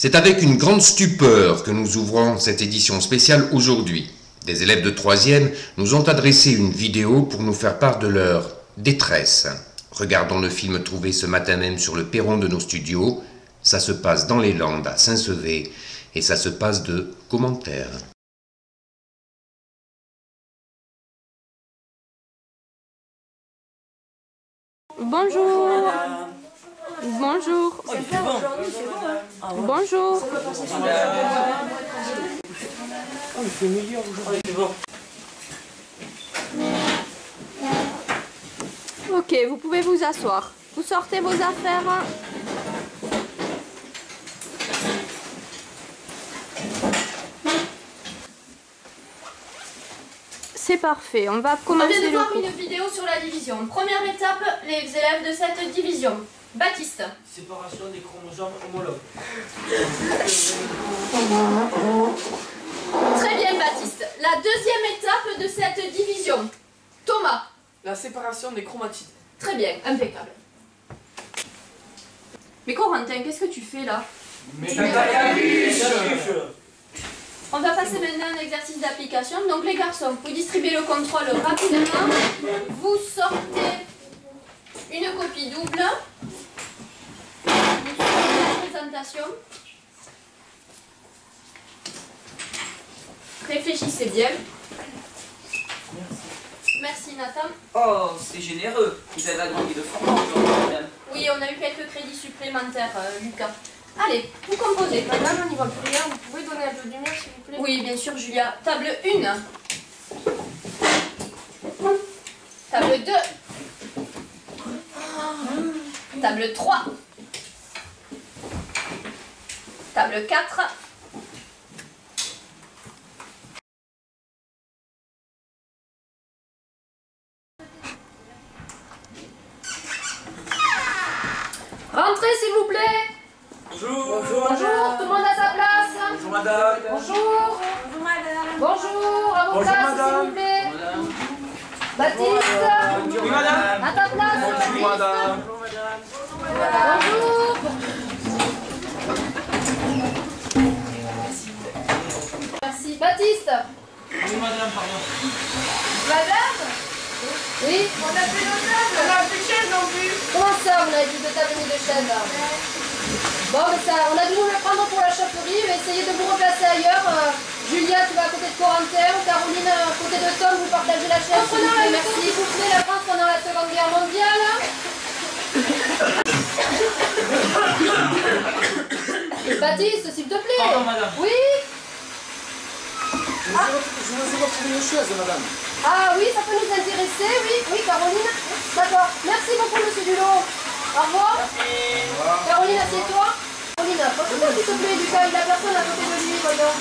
C'est avec une grande stupeur que nous ouvrons cette édition spéciale aujourd'hui. Des élèves de 3e nous ont adressé une vidéo pour nous faire part de leur détresse. Regardons le film trouvé ce matin même sur le perron de nos studios. Ça se passe dans les Landes, à Saint-Sevé, et ça se passe de commentaires. Bonjour. Bonjour. Bonjour. Ok, vous pouvez vous asseoir. Vous sortez vos affaires. C'est parfait, on va commencer. On vient de voir une vidéo sur la division. Première étape, les élèves de cette division. Baptiste. Séparation des chromosomes homologues. Très bien, Baptiste. La deuxième étape de cette division. Thomas. La séparation des chromatides. Très bien, impeccable. Mais Corentin, qu'est-ce que tu fais là? On va passer maintenant à un exercice d'application. Donc les garçons, vous distribuez le contrôle rapidement. Vous sortez une copie double. Vous sortez la présentation. Réfléchissez bien. Merci Nathan. Oh, c'est généreux. Vous avez agrandi de format aujourd'hui, madame. Oui, on a eu quelques crédits supplémentaires, Lucas. Allez, vous composez. Madame, on n'y voit plus rien. Vous pouvez donner un peu de lumière, s'il vous plaît? Oui, bien sûr, Julia. Table 1. Table 2. Table 3. Table 4. Rentrez, s'il vous plaît. Bonjour. Bonjour, tout le monde à sa place. Bonjour madame. Bonjour. Bonjour, madame. Bonjour, à vos Bonjour, places, s'il madame. vous plaît. Madame. Baptiste. Oui madame. À ta place, Baptiste. Bonjour madame. Bonjour. Merci. Baptiste. Oui madame, pardon. Madame. Oui. On a plus de table. On a plus de chaise non plus. Comment ça, vous n'avez plus de table ni de chaise? Bon, mais ça, on a dû nous le prendre pour la chaperie. Je vais essayer de vous replacer ailleurs. Julia, tu vas à côté de Corentin. Caroline, à côté de Tom, vous partagez la chaise. Merci. S'il vous plaît, la France pendant la Seconde Guerre mondiale. Baptiste, s'il te plaît. Pardon madame. Oui. Je vous ai retrouvé une chaise madame. Ah oui, ça peut nous intéresser, oui, oui, Caroline. D'accord. Merci beaucoup, monsieur Dulot. Au revoir. Merci. Caroline, assieds-toi. Caroline, approche-toi, s'il te plaît, Lucas, il a personne à côté de lui, voyons.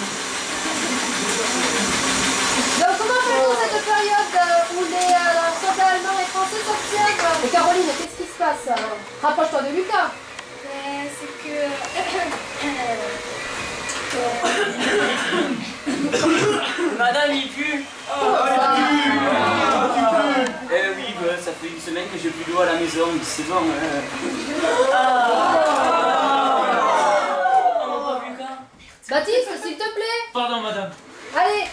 Donc, comment fait-on cette période où les soldats allemands et français s'obtiennent? Mais Caroline, qu'est-ce qui se passe? Rapproche-toi de Lucas. C'est que... Madame, il pue. Eh oui, bah, ça fait une semaine que j'ai plus d'eau à la maison, c'est bon. Baptiste, s'il te plaît. Pardon madame. Allez.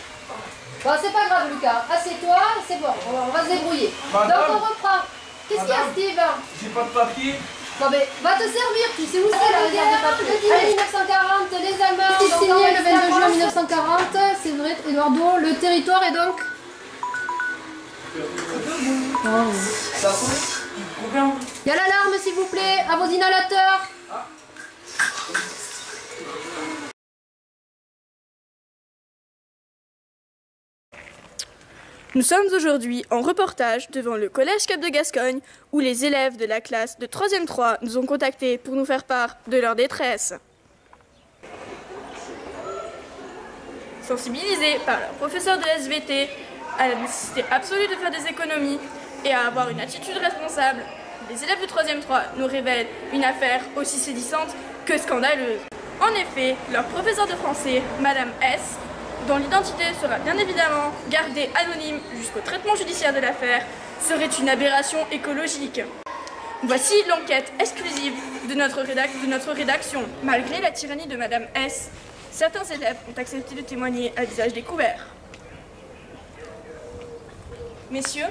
Bon, c'est pas grave, Lucas. Assieds-toi, c'est bon, on va se débrouiller. Madame. Donc, on reprend. Qu'est-ce qu'il y a, Madame. Steve? J'ai pas de papier. Bon, mais va te servir, tu sais où c'est la réserve de papier. Allez, 1940, les Allemands. C'est signé le 22 juin 1940, c'est vrai, Eduardo. Le territoire est donc. Ça a sonné? Combien? Il y a l'alarme, s'il vous plaît, à vos inhalateurs. Nous sommes aujourd'hui en reportage devant le Collège Cap de Gascogne où les élèves de la classe de 3e 3 nous ont contactés pour nous faire part de leur détresse. Sensibilisés par leur professeur de SVT à la nécessité absolue de faire des économies et à avoir une attitude responsable, les élèves de 3e 3 nous révèlent une affaire aussi sédissante que scandaleuse. En effet, leur professeur de français, Madame S., dont l'identité sera bien évidemment gardée anonyme jusqu'au traitement judiciaire de l'affaire, serait une aberration écologique. Voici l'enquête exclusive de notre rédaction. Malgré la tyrannie de Madame S, certains élèves ont accepté de témoigner à visage découvert. Messieurs,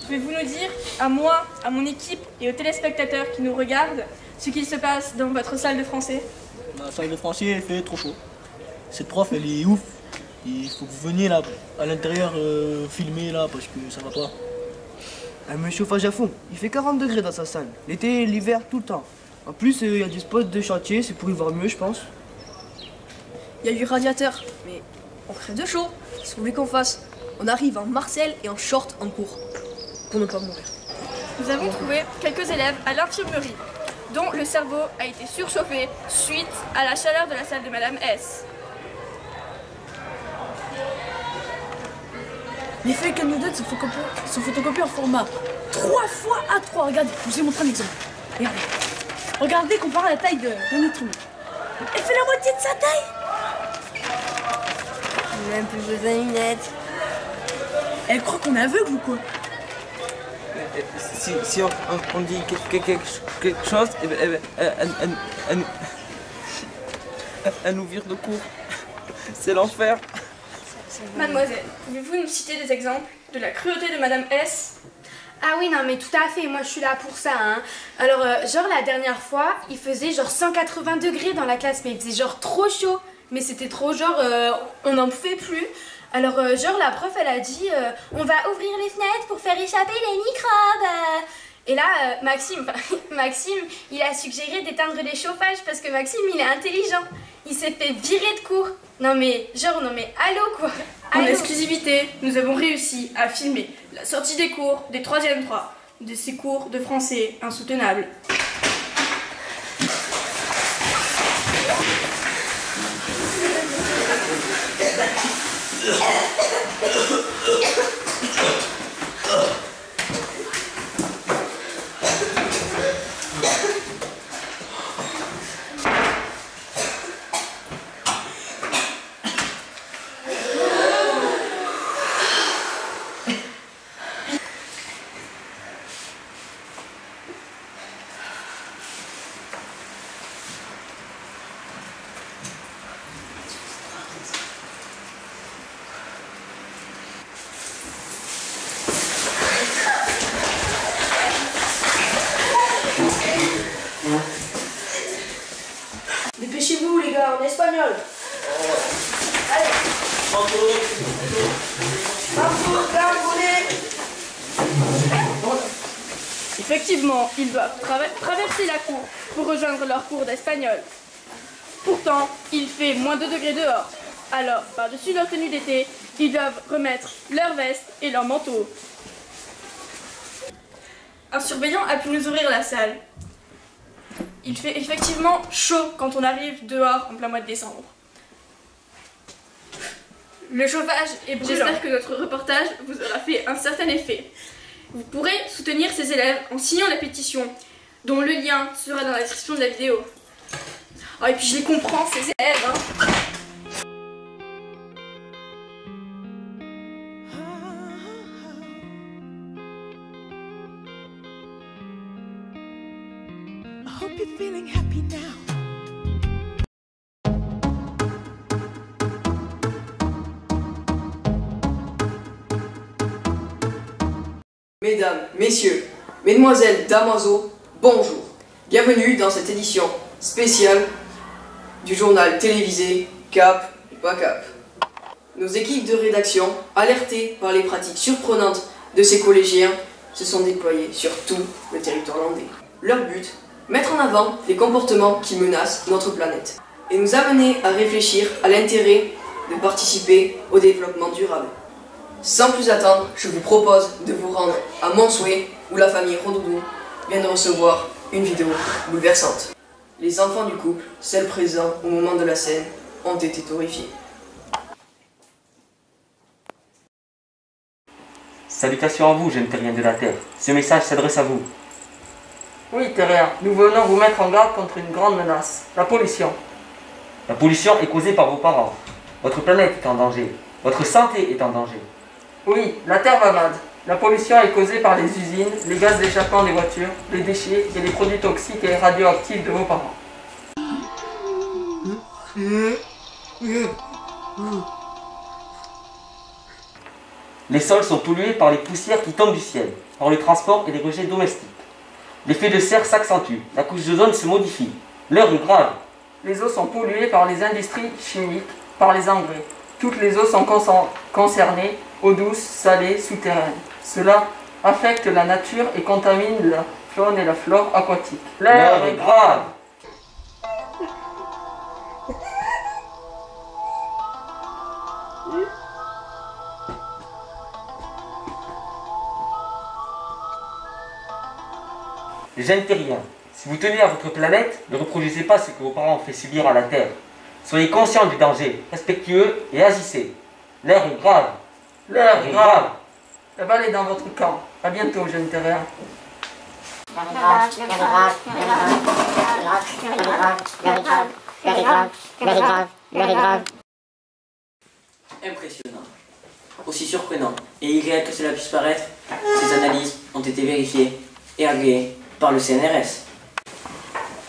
pouvez-vous nous dire, à moi, à mon équipe et aux téléspectateurs qui nous regardent, ce qu'il se passe dans votre salle de français? La salle de français, il fait trop chaud. Cette prof, elle est ouf. Il faut que vous veniez là, à l'intérieur, filmer là, parce que ça va pas. Elle met le chauffage à fond. Il fait 40 degrés dans sa salle. L'été, l'hiver, tout le temps. En plus, il y a des spots de chantier, c'est pour y voir mieux, je pense. Il y a du radiateur, mais on crève de chaud. Qu'est-ce que vous voulez qu'on fasse? On arrive en Marcel et en short en cours, pour ne pas mourir. Nous avons trouvé quelques élèves à l'infirmerie, dont le cerveau a été surchauffé suite à la chaleur de la salle de Madame S. Les feuilles qu'elle nous donne sont photocopiées en format 3 x A3. Regardez, je vous ai montré un exemple. Regardez. Regardez comparé à la taille d'un être humain. Elle fait la moitié de sa taille. J'ai même plus besoin de lunettes. Elle croit qu'on est aveugle ou quoi? Si on dit quelque chose, elle nous vire de cours. C'est l'enfer. Mademoiselle, pouvez-vous nous citer des exemples de la cruauté de Madame S? Ah oui, non mais tout à fait, moi je suis là pour ça, hein. Alors, genre la dernière fois, il faisait genre 180 degrés dans la classe, mais il faisait genre trop chaud. Mais c'était trop genre, on n'en pouvait plus. Alors, genre la prof, elle a dit, on va ouvrir les fenêtres pour faire échapper les microbes. Et là, Maxime, il a suggéré d'éteindre les chauffages parce que Maxime, il est intelligent. Il s'est fait virer de cours. Non mais allô quoi. En exclusivité, nous avons réussi à filmer la sortie des cours des 3e 3, de ces cours de français insoutenables. Dépêchez-vous les gars, en espagnol. Allez. Effectivement, ils doivent traverser la cour pour rejoindre leur cours d'espagnol. Pourtant, il fait moins 2 degrés dehors. Alors, par-dessus leur tenue d'été, ils doivent remettre leur veste et leur manteau. Un surveillant a pu nous ouvrir la salle. Il fait effectivement chaud quand on arrive dehors en plein mois de décembre. Le chauffage est brûlant. J'espère que notre reportage vous aura fait un certain effet. Vous pourrez soutenir ces élèves en signant la pétition, dont le lien sera dans la description de la vidéo. Oh, et puis je les comprends, ces élèves, hein. Mesdames, messieurs, mesdemoiselles, damoiseaux, bonjour. Bienvenue dans cette édition spéciale du journal télévisé Cap ou pas Cap. Nos équipes de rédaction, alertées par les pratiques surprenantes de ces collégiens, se sont déployées sur tout le territoire landais. Leur but, mettre en avant les comportements qui menacent notre planète et nous amener à réfléchir à l'intérêt de participer au développement durable. Sans plus attendre, je vous propose de vous rendre à Montsouet, où la famille Rondoudou vient de recevoir une vidéo bouleversante. Les enfants du couple, celles présents au moment de la scène, ont été horrifiés. Salutations à vous, jeunes terriens de la Terre. Ce message s'adresse à vous. Oui, terriens, nous venons vous mettre en garde contre une grande menace, la pollution. La pollution est causée par vos parents. Votre planète est en danger. Votre santé est en danger. Oui, la Terre va malade. La pollution est causée par les usines, les gaz d'échappement des voitures, les déchets et les produits toxiques et radioactifs de vos parents. Les sols sont pollués par les poussières qui tombent du ciel, par le transport et les rejets domestiques. L'effet de serre s'accentue, la couche d'ozone se modifie. L'heure est grave. Les eaux sont polluées par les industries chimiques, par les engrais. Toutes les eaux sont concernées, eau douce, salée, souterraine. Cela affecte la nature et contamine la faune et la flore aquatique. L'heure est grave. Jeunes terriens, si vous tenez à votre planète, ne reproduisez pas ce que vos parents ont fait subir à la Terre. Soyez conscients du danger, respectueux et agissez. L'heure est grave. L'heure est grave. La balle est dans votre camp. À bientôt, jeunes terriens. Impressionnant. Aussi surprenant et irréel que cela puisse paraître, ces analyses ont été vérifiées et agréées par le CNRS.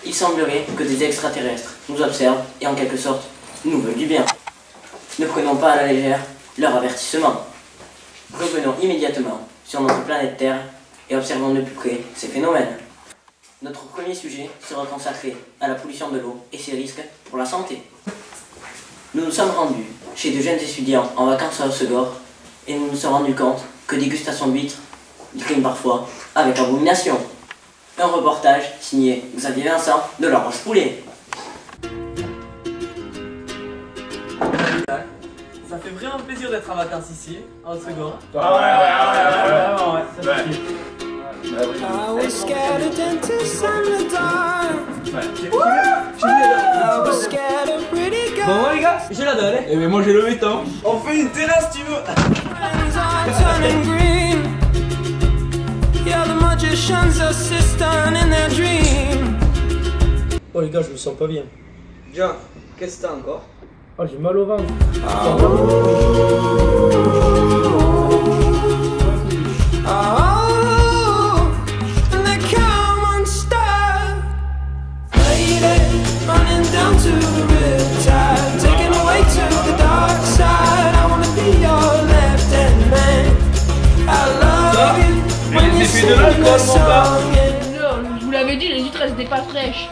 Il semblerait que des extraterrestres nous observent et en quelque sorte nous veulent du bien. Ne prenons pas à la légère leur avertissement. Revenons immédiatement sur notre planète Terre et observons de plus près ces phénomènes. Notre premier sujet sera consacré à la pollution de l'eau et ses risques pour la santé. Nous nous sommes rendus chez de jeunes étudiants en vacances à Hossegor et nous nous sommes rendus compte que dégustation d'huîtres rime parfois avec abomination. Un reportage signé Xavier Vincent de La Roche-Poulet. Ça fait vraiment plaisir d'être en vacances ici, en Hossegor. Bon moi les gars, j'ai la dalle. Et moi j'ai le béton. On fait une terrasse si tu veux. Oh les gars, je me sens pas bien. John, qu'est-ce que t'as encore? Oh, j'ai mal au ventre. C'est de l'alcool, mon gars. Je vous l'avais dit, les huîtres elles étaient pas fraîches.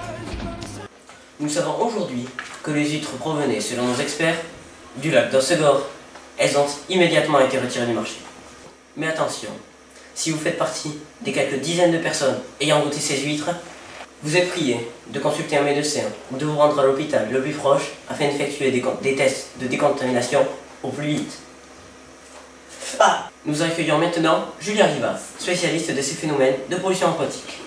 Nous savons aujourd'hui que les huîtres provenaient, selon nos experts, du lac d'Hossegor. Elles ont immédiatement été retirées du marché. Mais attention, si vous faites partie des quelques dizaines de personnes ayant goûté ces huîtres, vous êtes prié de consulter un médecin ou de vous rendre à l'hôpital le plus proche afin d'effectuer des tests de décontamination au plus vite. Nous accueillons maintenant Julia Riva, spécialiste de ces phénomènes de pollution aquatique.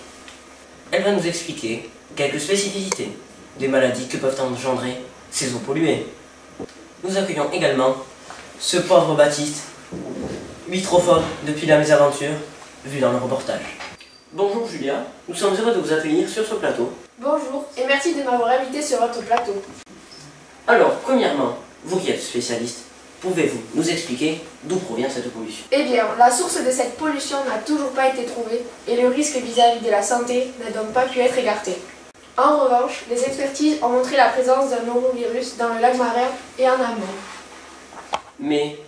Elle va nous expliquer quelques spécificités des maladies que peuvent engendrer ces eaux polluées. Nous accueillons également ce pauvre Baptiste, huîtrophobe depuis la mésaventure vue dans le reportage. Bonjour Julia, nous sommes heureux de vous accueillir sur ce plateau. Bonjour et merci de m'avoir invité sur votre plateau. Alors, premièrement, vous qui êtes spécialiste, pouvez-vous nous expliquer d'où provient cette pollution? Eh bien, la source de cette pollution n'a toujours pas été trouvée et le risque vis-à-vis de la santé n'a donc pas pu être écarté. En revanche, les expertises ont montré la présence d'un norovirus dans le lac marin et en amont. Mais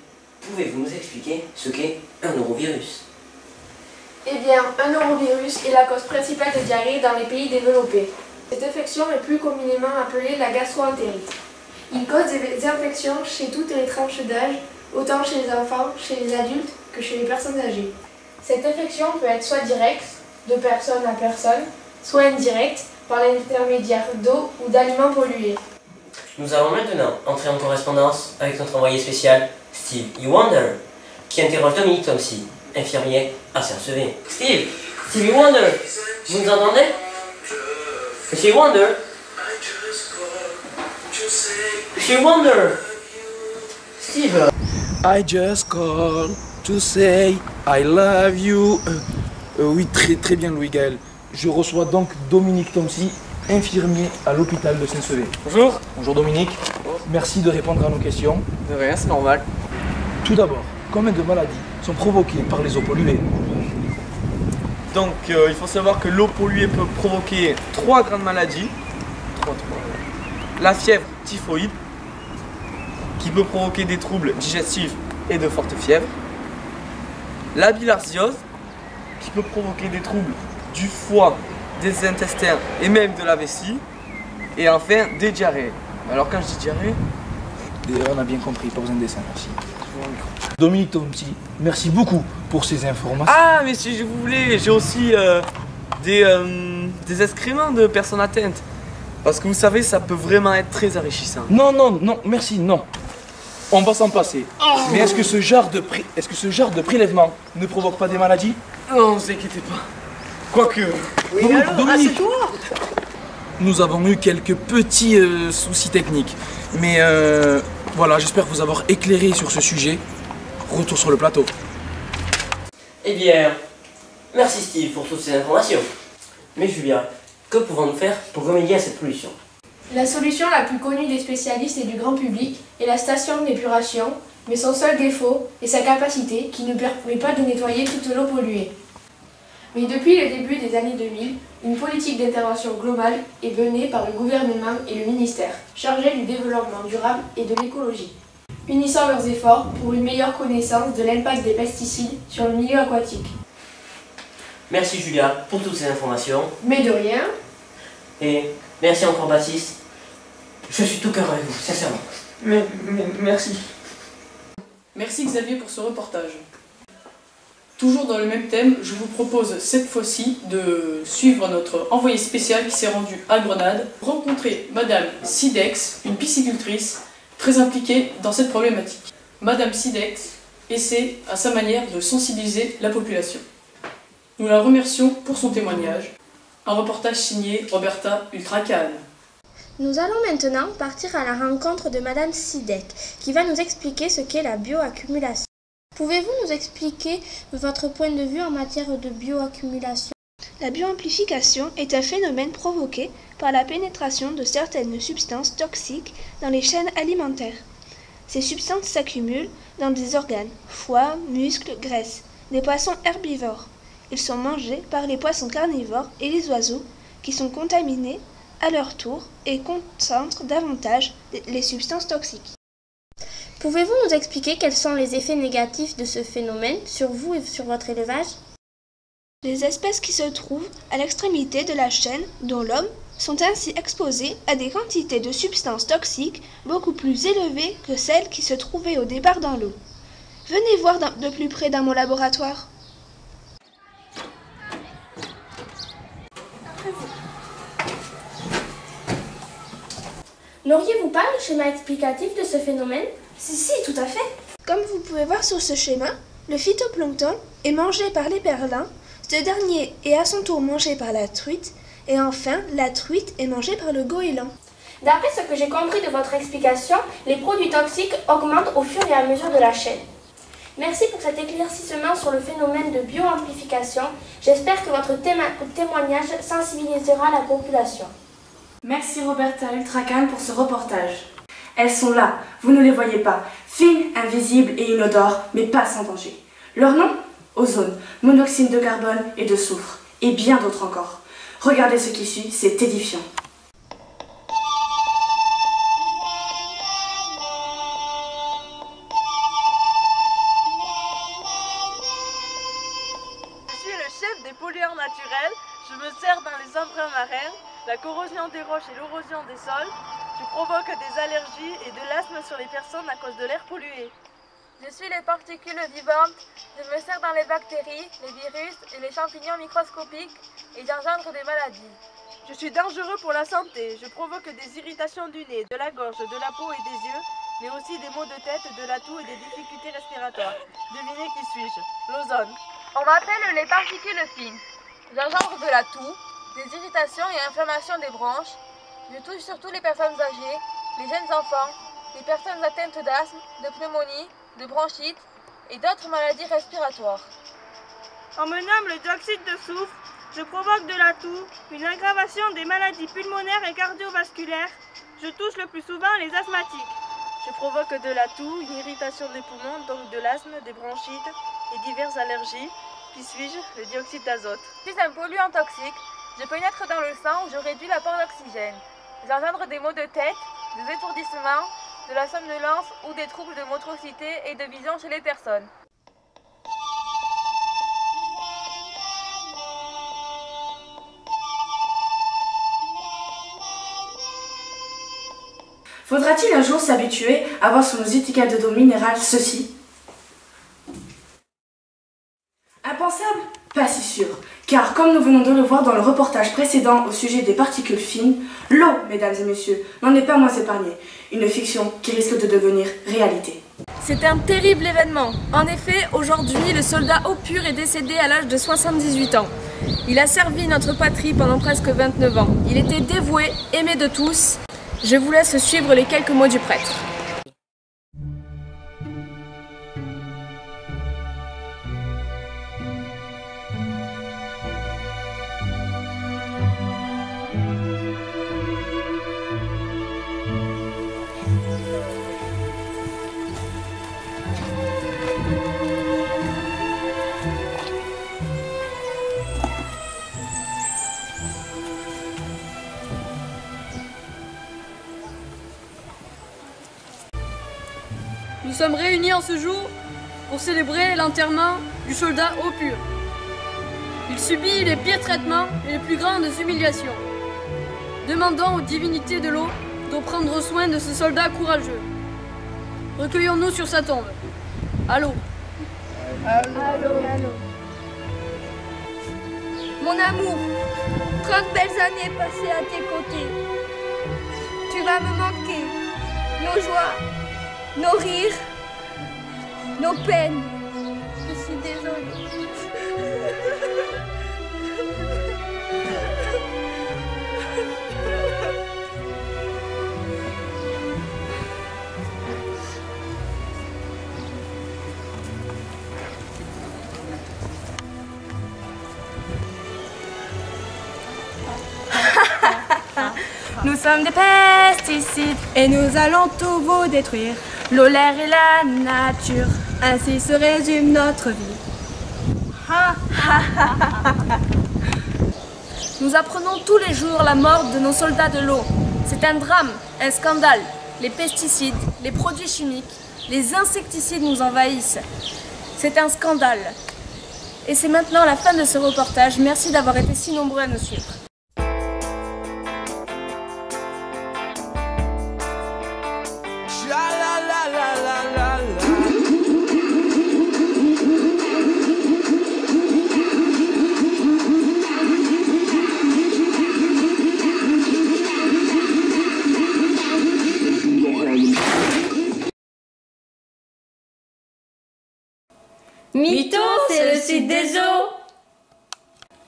pouvez-vous nous expliquer ce qu'est un norovirus? Eh bien, un norovirus est la cause principale de diarrhée dans les pays développés. Cette infection est plus communément appelée la gastro-entérite. Il cause des infections chez toutes les tranches d'âge, autant chez les enfants, chez les adultes que chez les personnes âgées. Cette infection peut être soit directe, de personne à personne, soit indirecte, par l'intermédiaire d'eau ou d'aliments pollués. Nous allons maintenant entrer en correspondance avec notre envoyé spécial, Steve E. Wonder, qui interroge Dominique Tomsi, infirmier à Saint-Sevé. Steve E. Wonder, vous nous entendez? Monsieur Wonder? Monsieur Wonder? Steve? I just call to say I love you. Oui, très bien Louis-Gaël. Je reçois donc Dominique Tomsi, infirmier à l'hôpital de Saint-Sevé. Bonjour. Bonjour Dominique. Merci de répondre à nos questions. De rien, c'est normal. Tout d'abord, combien de maladies sont provoquées par les eaux polluées? Donc il faut savoir que l'eau polluée peut provoquer 3 grandes maladies. La fièvre typhoïde, qui peut provoquer des troubles digestifs et de fortes fièvres. La bilharziose, qui peut provoquer des troubles du foie, des intestins et même de la vessie. Et enfin, des diarrhées. Alors quand je dis diarrhée, On a bien compris, pas besoin de dessin, merci. Dominique Tomti, merci beaucoup pour ces informations. Ah, mais si je voulais, j'ai aussi des excréments de personnes atteintes. Parce que vous savez, ça peut vraiment être très enrichissant. Non, merci, non. On va s'en passer. Mais est-ce que ce genre de prélèvement ne provoque pas des maladies? Non, ne vous inquiétez pas. Quoique... Oui, alors, Dominique, assieds-toi. nous avons eu quelques petits soucis techniques. Mais voilà, j'espère vous avoir éclairé sur ce sujet. Retour sur le plateau. Eh bien, merci Steve pour toutes ces informations. Mais Julia, que pouvons-nous faire pour remédier à cette pollution? La solution la plus connue des spécialistes et du grand public est la station d'épuration, mais son seul défaut est sa capacité qui ne permet pas de nettoyer toute l'eau polluée. Mais depuis le début des années 2000, une politique d'intervention globale est menée par le gouvernement et le ministère, chargés du développement durable et de l'écologie, unissant leurs efforts pour une meilleure connaissance de l'impact des pesticides sur le milieu aquatique. Merci Julia pour toutes ces informations. Mais de rien. Et merci encore Baptiste. Je suis tout cœur avec vous, sincèrement. Merci. Merci Xavier pour ce reportage. Toujours dans le même thème, je vous propose cette fois-ci de suivre notre envoyé spécial qui s'est rendu à Grenade, rencontrer Madame Sidex, une piscicultrice très impliquée dans cette problématique. Madame Sidex essaie à sa manière de sensibiliser la population. Nous la remercions pour son témoignage. Un reportage signé Roberta Ultracan. Nous allons maintenant partir à la rencontre de Madame Sidek, qui va nous expliquer ce qu'est la bioaccumulation. Pouvez-vous nous expliquer votre point de vue en matière de bioaccumulation? La bioamplification est un phénomène provoqué par la pénétration de certaines substances toxiques dans les chaînes alimentaires. Ces substances s'accumulent dans des organes, foie, muscles, graisses, des poissons herbivores. Ils sont mangés par les poissons carnivores et les oiseaux qui sont contaminés à leur tour et concentrent davantage les substances toxiques. Pouvez-vous nous expliquer quels sont les effets négatifs de ce phénomène sur vous et sur votre élevage? Les espèces qui se trouvent à l'extrémité de la chaîne, dont l'homme, sont ainsi exposées à des quantités de substances toxiques beaucoup plus élevées que celles qui se trouvaient au départ dans l'eau. Venez voir de plus près dans mon laboratoire. N'auriez-vous pas le schéma explicatif de ce phénomène? Si, tout à fait. Comme vous pouvez voir sur ce schéma, le phytoplancton est mangé par les perlins, ce dernier est à son tour mangé par la truite, et enfin, la truite est mangée par le goéland. D'après ce que j'ai compris de votre explication, les produits toxiques augmentent au fur et à mesure de la chaîne. Merci pour cet éclaircissement sur le phénomène de bioamplification. J'espère que votre témoignage sensibilisera la population. Merci Roberta Ultracan pour ce reportage. Elles sont là, vous ne les voyez pas, fines, invisibles et inodores, mais pas sans danger. Leur nom? Ozone, monoxyde de carbone et de soufre, et bien d'autres encore. Regardez ce qui suit, c'est édifiant. Je suis le chef des pollueurs naturels, je me sers dans les embruns marins, la corrosion des roches et l'érosion des sols. Je provoque des allergies et de l'asthme sur les personnes à cause de l'air pollué. Je suis les particules vivantes, je me sers dans les bactéries, les virus et les champignons microscopiques et j'engendre des maladies. Je suis dangereux pour la santé, je provoque des irritations du nez, de la gorge, de la peau et des yeux, mais aussi des maux de tête, de la toux et des difficultés respiratoires. Devinez qui suis-je? L'ozone. On m'appelle les particules fines. J'engendre de la toux, des irritations et inflammations des bronches. Je touche surtout les personnes âgées, les jeunes enfants, les personnes atteintes d'asthme, de pneumonie, de bronchite et d'autres maladies respiratoires. On me nomme le dioxyde de soufre, je provoque de la toux, une aggravation des maladies pulmonaires et cardiovasculaires. Je touche le plus souvent les asthmatiques. Je provoque de la toux, une irritation des poumons, donc de l'asthme, des bronchites et diverses allergies. Puis suis-je le dioxyde d'azote. Je suis un polluant toxique. Je pénètre dans le sang où je réduis l'apport d'oxygène. J'engendre des maux de tête, des étourdissements, de la somnolence ou des troubles de motricité et de vision chez les personnes. Faudra-t-il un jour s'habituer à voir sur nos étiquettes d'eau minérale ceci? Impensable? Pas si sûr. Car comme nous venons de le voir dans le reportage précédent au sujet des particules fines, l'eau, mesdames et messieurs, n'en est pas moins épargnée. Une fiction qui risque de devenir réalité. C'est un terrible événement. En effet, aujourd'hui, le soldat Eau Pure est décédé à l'âge de 78 ans. Il a servi notre patrie pendant presque 29 ans. Il était dévoué, aimé de tous. Je vous laisse suivre les quelques mots du prêtre. Nous sommes réunis en ce jour pour célébrer l'enterrement du soldat Eau Pure. Il subit les pires traitements et les plus grandes humiliations. Demandons aux divinités de l'eau de prendre soin de ce soldat courageux. Recueillons-nous sur sa tombe. Allô. Allô. Allô. Mon amour, 30 belles années passées à tes côtés. Tu vas me manquer. Nos joies, nos rires, nos peines. Je suis désolée. Nous sommes des pesticides et nous allons tout vous détruire. L'eau, l'air et la nature, ainsi se résume notre vie. Nous apprenons tous les jours la mort de nos soldats de l'eau. C'est un drame, un scandale. Les pesticides, les produits chimiques, les insecticides nous envahissent. C'est un scandale. Et c'est maintenant la fin de ce reportage. Merci d'avoir été si nombreux à nous suivre. Mytho, c'est le site des eaux.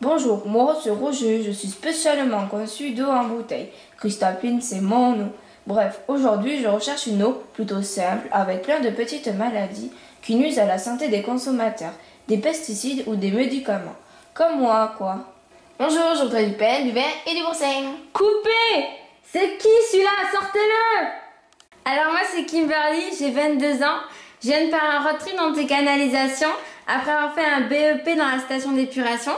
Bonjour, moi c'est Roger, je suis spécialement conçu d'eau en bouteille. Cristalpine, c'est mon eau. Bref, aujourd'hui je recherche une eau plutôt simple avec plein de petites maladies qui nuisent à la santé des consommateurs, des pesticides ou des médicaments. Comme moi, quoi. Bonjour, je voudrais du pain, du vin et du boursin. Coupé! C'est qui celui-là? Sortez-le! Alors moi c'est Kimberly, j'ai 22 ans. Je viens de faire un road trip dans tes canalisations après avoir fait un BEP dans la station d'épuration.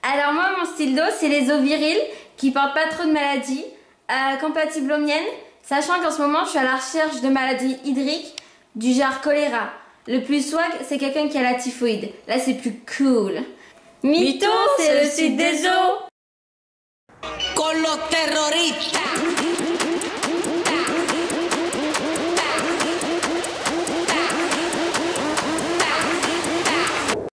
Alors moi, mon style d'eau, c'est les eaux viriles qui portent pas trop de maladies, compatibles aux miennes, sachant qu'en ce moment, je suis à la recherche de maladies hydriques du genre choléra. Le plus swag, c'est quelqu'un qui a la typhoïde. Là, c'est plus cool. Mytho, c'est le site des eaux. Con los terroristas.